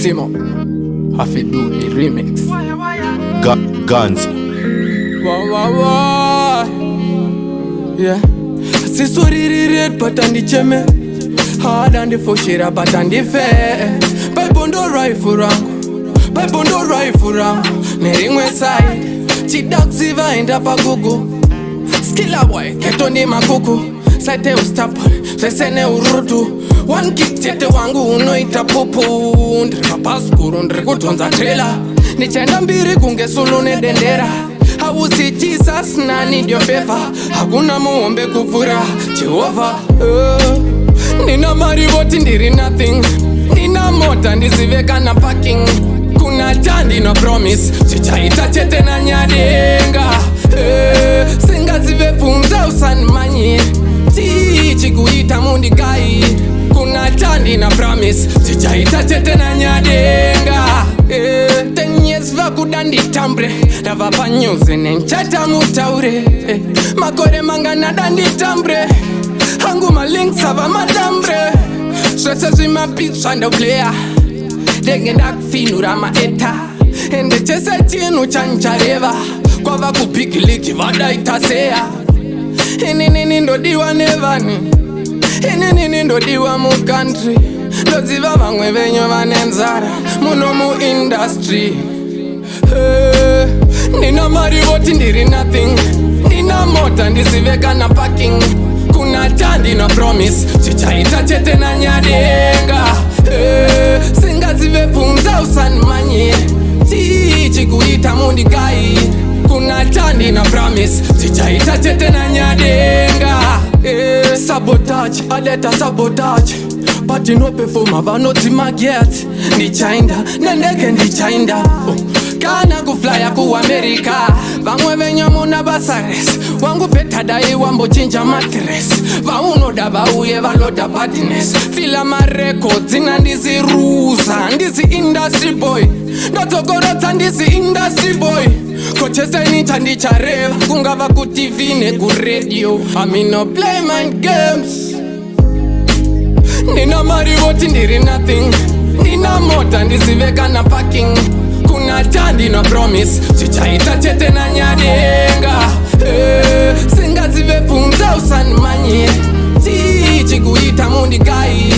Timo Hafidu the remix. Guns. Yeah. Sisuri red but andi cheme. Hard andi foshira but andi fair. By bondo rifle rangu. By bondo rifle rangu. Neringwe side. Chidaxiva enda pa gugu. Skilla boy keto ni makuku. Saite ustapo. Sesene urutu. One kick tete wangu unoita pupu. Ndrika paskuru ndriku tonza trailer. Nichenda mbiri kunge sulu ne dendera. Hausi Jesus na need your favor. Hakuna muombe kufura Jehovah. Nina mariboti ndiri nothing. Nina mota ndiziveka na parking. Kuna tandi no promise. Chichaita chete na nyadenga. Singazive punza usanmanyi. Tichi kuita mundi gai. Kuna tandi na promise. Chichaita chete na nyadenga. 10 years vakudandi tambre. Dava pa news nenchata mutaure. Makore mangana dandi tambre. Hangu malinks ava madambre. Swese zima pizza ndo player. Degenda kfinura maeta. Ende chese chinu chanchareva. Kwa vaku pikiliki vada itasea. Nini ndo diwa nevani. Nini ndo diwa mu country. Doziva vangwe venyo vanenzara. Muno mu industry. Nina mariboti ndiri nothing. Nina mota ndiziveka na parking. Kuna tandi na promise. Chichaita chete na nyadenga. Singazive punza usanmanyi. Tichi kuita mundi gai. Kuna tandi na promise. Chichaita chete na nyadenga. Sabotage, aleta sabotage. But you know performa vanoti magiat. Ni chainda, nendeke ni chainda. Kana kuflya ku America. Vamwe venyo muna basares. Wangu peta dai wambo chinja mattress. Vauno da vauye valoda badness. Fila ma records ina ndizi rusa. Ndizi industry boy. Notogorota ndizi industry boy. Kochese ni chandi chareva. Kungava ku TV ne ku radio. I no play mind games. Nina mariboti ndiri nothing. Nina mota ndiziveka na parking. Kuna tandi na promise. Chichaita chete na nyadenga. Singazive punza usanmanyi. Tichi kuita mundi gai.